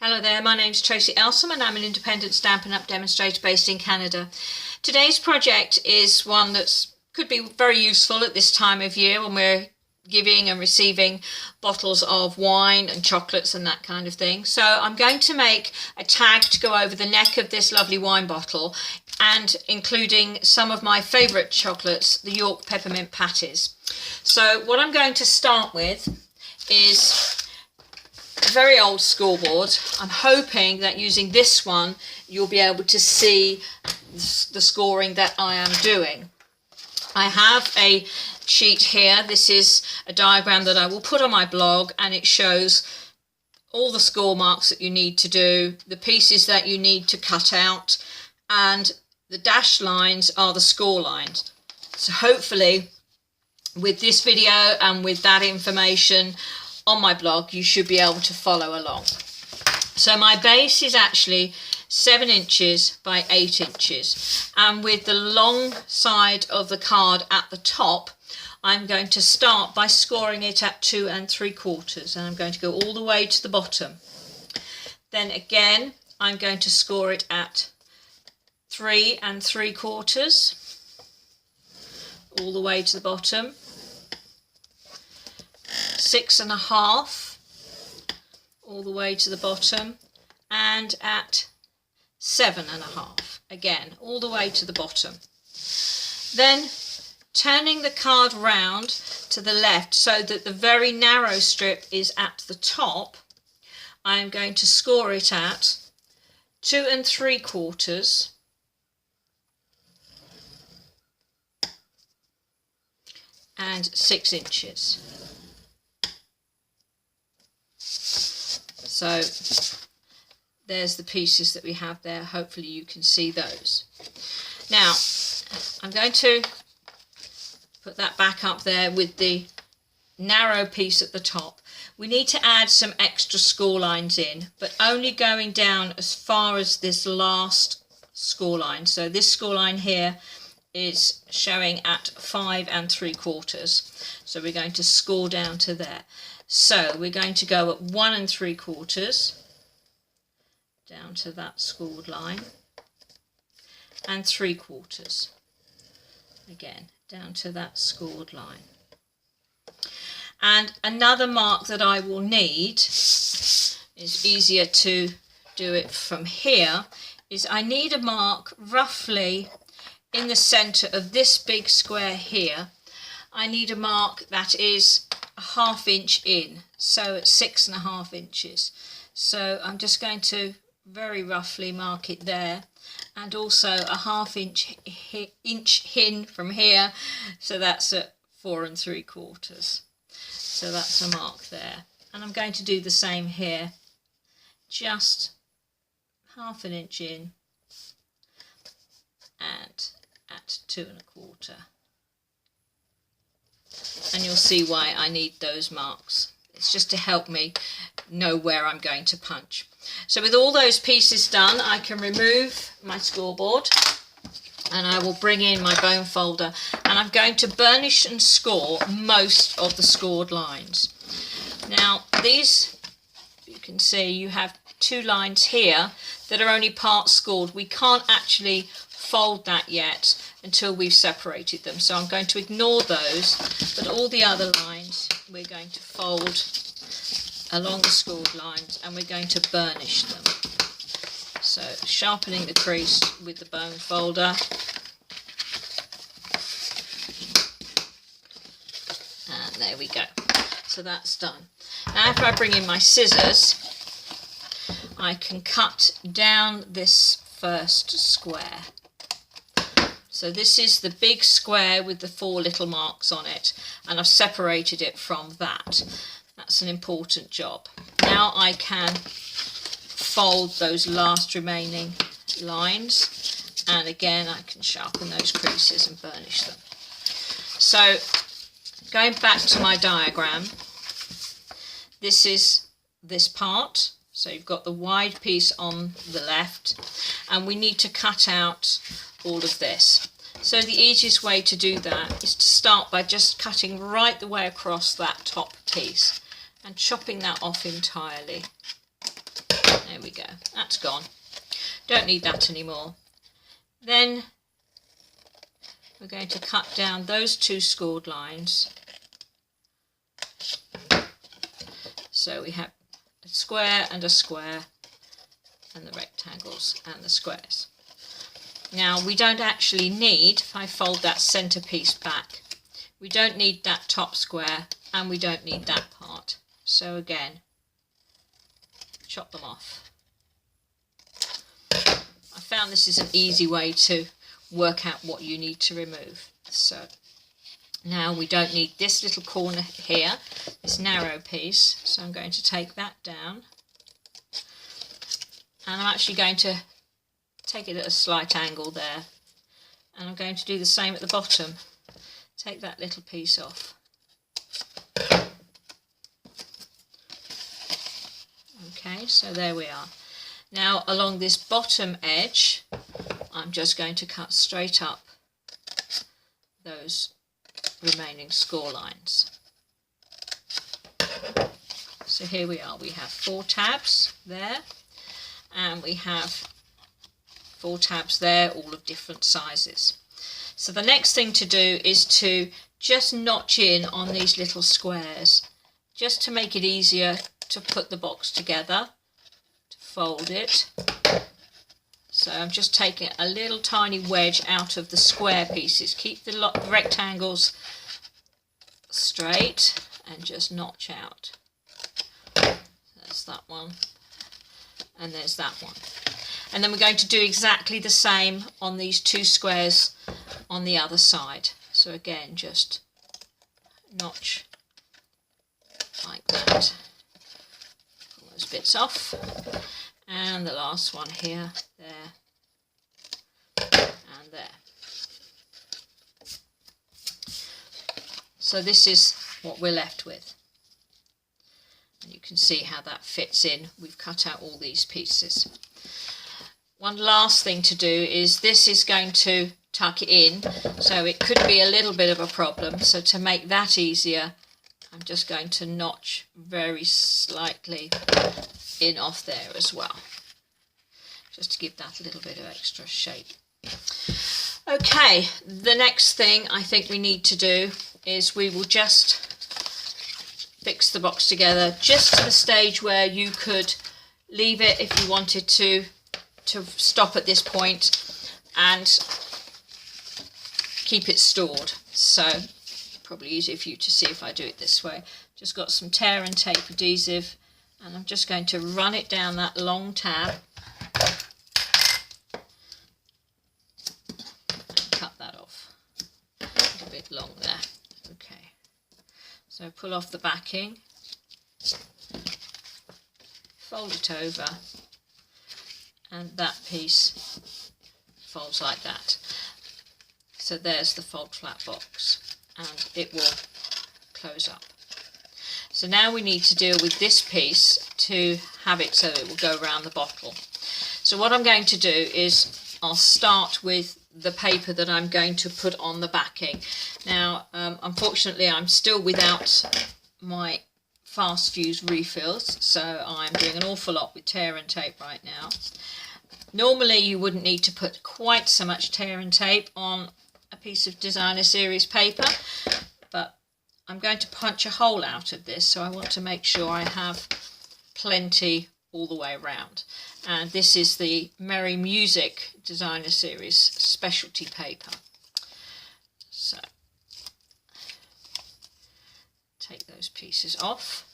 Hello there, my name's Tracy Elsom and I'm an independent Stampin' Up! Demonstrator based in Canada. Today's project is one that could be very useful at this time of year when we're giving and receiving bottles of wine and chocolates and that kind of thing. So I'm going to make a tag to go over the neck of this lovely wine bottle, and including some of my favourite chocolates, the York Peppermint Patties. So what I'm going to start with is a very old scoreboard. I'm hoping that using this one you'll be able to see the scoring that I am doing. I have a sheet here. This is a diagram that I will put on my blog, and it shows all the score marks that you need to do, the pieces that you need to cut out, and the dashed lines are the score lines. So hopefully with this video and with that information on my blog you should be able to follow along. So my base is actually 7 inches by 8 inches, and with the long side of the card at the top I'm going to start by scoring it at 2 3/4, and I'm going to go all the way to the bottom. Then again I'm going to score it at 3 3/4 all the way to the bottom, 6 1/2 all the way to the bottom, and at 7 1/2 again all the way to the bottom. Then turning the card round to the left so that the very narrow strip is at the top, I am going to score it at 2 3/4 and 6 inches. So there's the pieces that we have there. Hopefully you can see those. Now I'm going to put that back up there with the narrow piece at the top. We need to add some extra score lines in, but only going down as far as this last score line. So this score line here is showing at 5 3/4. So we're going to score down to there. So we're going to go at 1 3/4 down to that scored line, and 3/4 again down to that scored line. And another mark that I will need, is easier to do it from here, is I need a mark roughly in the centre of this big square here. I need a mark that is a 1/2 inch in, so at 6 1/2 inches. So I'm just going to very roughly mark it there, and also a 1/2 inch in from here, so that's at 4 3/4. So that's a mark there, and I'm going to do the same here, just 1/2 inch in and at 2 1/4. And you'll see why I need those marks. It's just to help me know where I'm going to punch. So with all those pieces done, I can remove my scoreboard and I will bring in my bone folder, and I'm going to burnish and score most of the scored lines. Now these, you can see you have 2 lines here that are only part scored. We can't actually fold that yet until we've separated them, so I'm going to ignore those, but all the other lines we're going to fold along the scored lines, and we're going to burnish them. So sharpening the crease with the bone folder, and there we go. So that's done. Now if I bring in my scissors, I can cut down this first square. So this is the big square with the 4 little marks on it, and I've separated it from that. That's an important job. Now I can fold those last remaining lines, and again I can sharpen those creases and burnish them. So going back to my diagram, this is this part. So you've got the wide piece on the left, and we need to cut out all of this. So the easiest way to do that is to start by just cutting right the way across that top piece and chopping that off entirely. There we go, that's gone. Don't need that anymore. Then we're going to cut down those 2 scored lines. So we have a square and a square, and the rectangles and the squares. Now we don't actually need, if I fold that centerpiece back, we don't need that top square and we don't need that part. So again, chop them off. I found this is an easy way to work out what you need to remove. So now we don't need this little corner here, this narrow piece, so I'm going to take that down. And I'm actually going to take it at a slight angle there, and I'm going to do the same at the bottom. Take that little piece off. Okay, so there we are. Now along this bottom edge, I'm just going to cut straight up those remaining score lines. So here we are, we have 4 tabs there, and we have 4 tabs there, all of different sizes. So the next thing to do is to just notch in on these little squares, just to make it easier to put the box together, to fold it. So I'm just taking a little tiny wedge out of the square pieces. Keep the rectangles straight and just notch out. There's that one, and there's that one. And then we're going to do exactly the same on these 2 squares on the other side. So again, just notch like that. Pull those bits off. And the last one here, there, and there. So this is what we're left with. And you can see how that fits in. We've cut out all these pieces. One last thing to do is this is going to tuck it in, so it could be a little bit of a problem. So to make that easier, I'm just going to notch very slightly in off there as well, just to give that a little bit of extra shape. Okay, the next thing I think we need to do is we will just fix the box together just to the stage where you could leave it if you wanted to stop at this point and keep it stored. So probably easier for you to see if I do it this way. Just got some tear and tape adhesive, and I'm just going to run it down that long tab and cut that off. A little bit long there. Okay, so pull off the backing, fold it over, and that piece folds like that. So there's the fold flat box, and it will close up. So now we need to deal with this piece to have it so it will go around the bottle. So what I'm going to do is I'll start with the paper that I'm going to put on the backing. Now unfortunately I'm still without my fast fuse refills, so I'm doing an awful lot with tear and tape right now. Normally you wouldn't need to put quite so much tear and tape on a piece of Designer Series paper, but I'm going to punch a hole out of this, so I want to make sure I have plenty all the way around. And this is the Merry Music Designer Series specialty paper. So take those pieces off,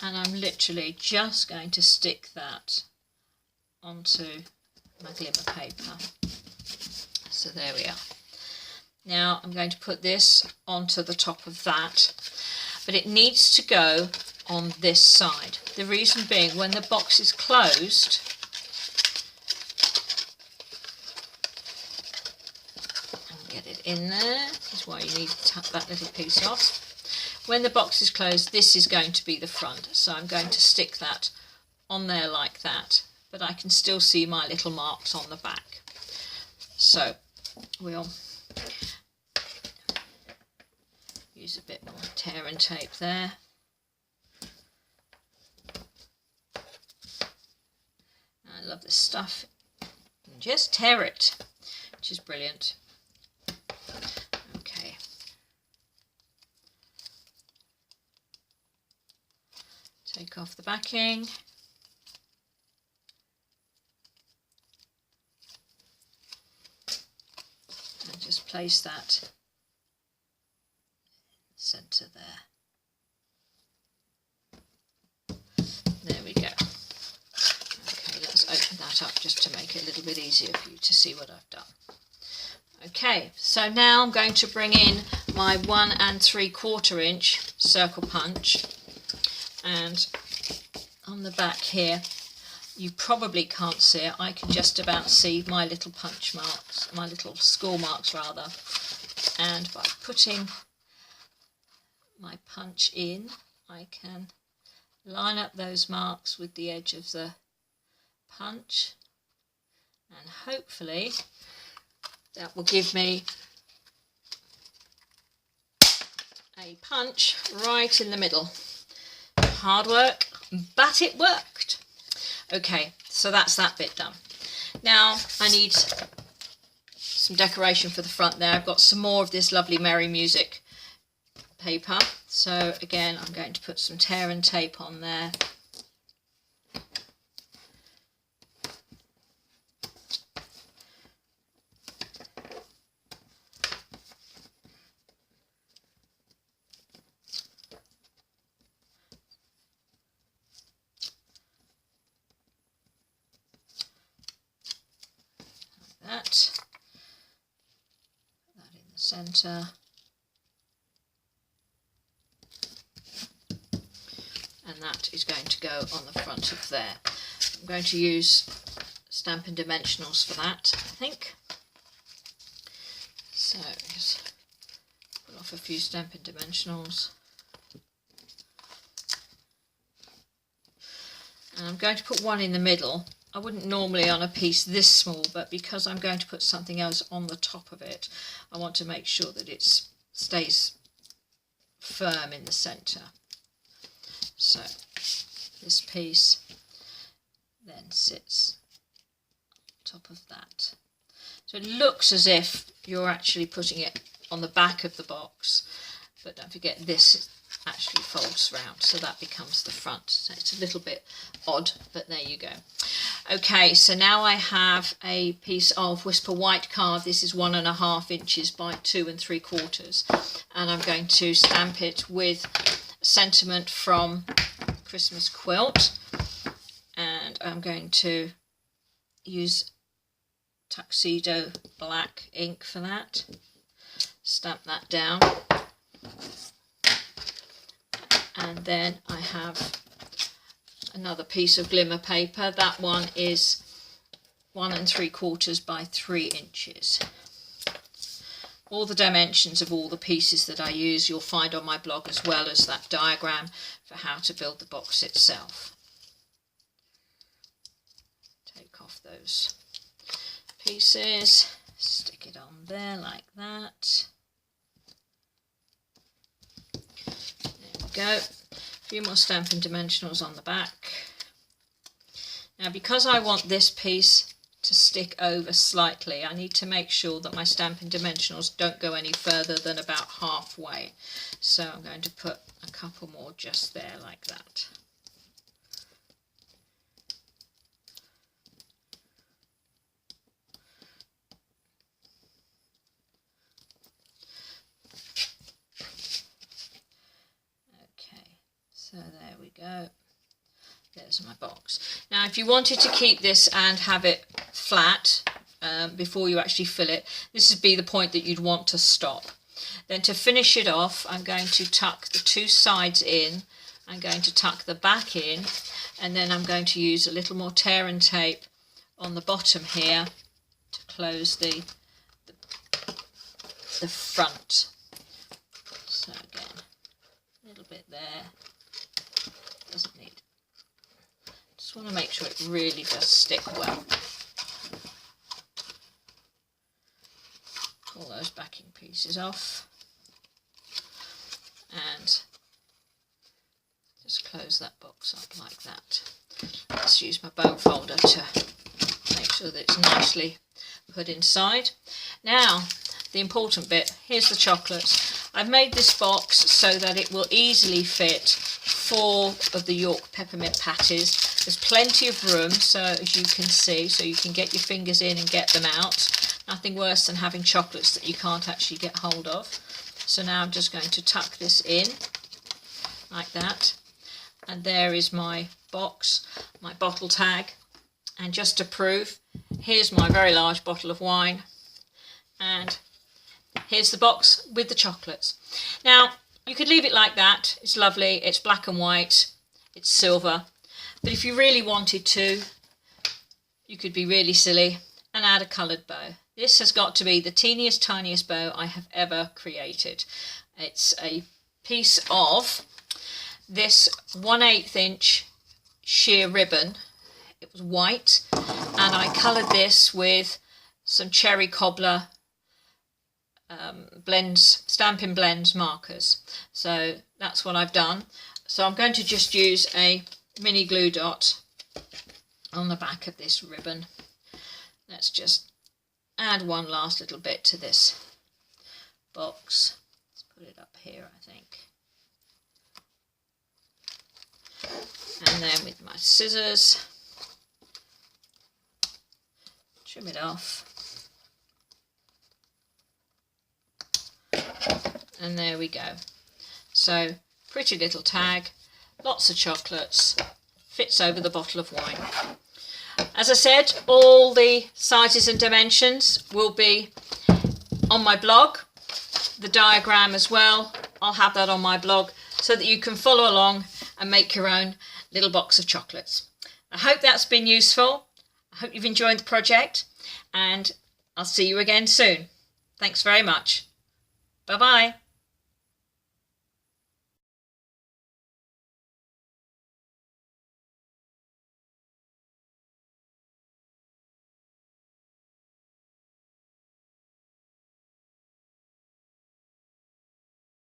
and I'm literally just going to stick that onto my glimmer paper. So there we are. Now I'm going to put this onto the top of that, but it needs to go on this side. The reason being, when the box is closed, and get it in there, this is why you need to tap that little piece off. When the box is closed, this is going to be the front, so I'm going to stick that on there like that, but I can still see my little marks on the back. So we'll use a bit more tear and tape there. I love this stuff. You can just tear it, which is brilliant. Okay. Take off the backing. And just place that in the centre there. There we go. Okay, let's open that up just to make it a little bit easier for you to see what I've done. Okay, so now I'm going to bring in my 1 3/4 inch circle punch, and on the back here, you probably can't see it, I can just about see my little punch marks, my little score marks rather, and by putting my punch in, I can line up those marks with the edge of the punch, and hopefully that will give me a punch right in the middle. Hard work, but it worked. Okay, so that's that bit done. Now I need some decoration for the front there. I've got some more of this lovely Merry Music paper. So again, I'm going to put some tear and tape on there. Like that. Put that in the centre. And that is going to go on the front of there. I'm going to use Stampin' Dimensionals for that, I think. So just pull off a few Stampin' Dimensionals. And I'm going to put one in the middle. I wouldn't normally on a piece this small, but because I'm going to put something else on the top of it, I want to make sure that it stays firm in the centre. So this piece then sits on top of that. So it looks as if you're actually putting it on the back of the box, but don't forget this actually folds round, so that becomes the front. So it's a little bit odd, but there you go. Okay, so now I have a piece of Whisper White card. This is 1.5 inches by 2 3/4, and I'm going to stamp it with Sentiment from Christmas Quilt, and I'm going to use Tuxedo black ink for that. Stamp that down, and then I have another piece of glimmer paper. That one is 1 3/4 by 3 inches. All the dimensions of all the pieces that I use you'll find on my blog, as well as that diagram for how to build the box itself. Take off those pieces, stick it on there like that. There we go. A few more Stampin' Dimensionals on the back. Now, because I want this piece to stick over slightly, I need to make sure that my Stampin' Dimensionals don't go any further than about halfway. So I'm going to put a couple more just there like that. Okay, so there we go. There's my box. Now, if you wanted to keep this and have it flat before you actually fill it, this would be the point that you'd want to stop. Then to finish it off, I'm going to tuck the two sides in. I'm going to tuck the back in, and then I'm going to use a little more tear and tape on the bottom here to close the front. So again, a little bit there. Doesn't need. Just want to make sure it really does stick well. Pull those backing pieces off and just close that box up like that. Let's use my bone folder to so that it's nicely put inside. Now, the important bit, here's the chocolates. I've made this box so that it will easily fit 4 of the York peppermint patties. There's plenty of room, so as you can see, so you can get your fingers in and get them out. Nothing worse than having chocolates that you can't actually get hold of. So now I'm just going to tuck this in like that. And there is my box, my bottle tag. And just to prove, here's my very large bottle of wine. And here's the box with the chocolates. Now, you could leave it like that. It's lovely. It's black and white. It's silver. But if you really wanted to, you could be really silly and add a coloured bow. This has got to be the teeniest, tiniest bow I have ever created. It's a piece of this 1/8 inch sheer ribbon. It was white, and I coloured this with some cherry cobbler blends, Stampin' Blends markers. So that's what I've done. So I'm going to just use a mini glue dot on the back of this ribbon. Let's just add one last little bit to this box. Let's put it up here, I think. And then with my scissors, trim it off. And there we go. So, pretty little tag, lots of chocolates, fits over the bottle of wine. As I said, all the sizes and dimensions will be on my blog, the diagram as well. I'll have that on my blog so that you can follow along and make your own little box of chocolates. I hope that's been useful. I hope you've enjoyed the project, and I'll see you again soon. Thanks very much. Bye-bye.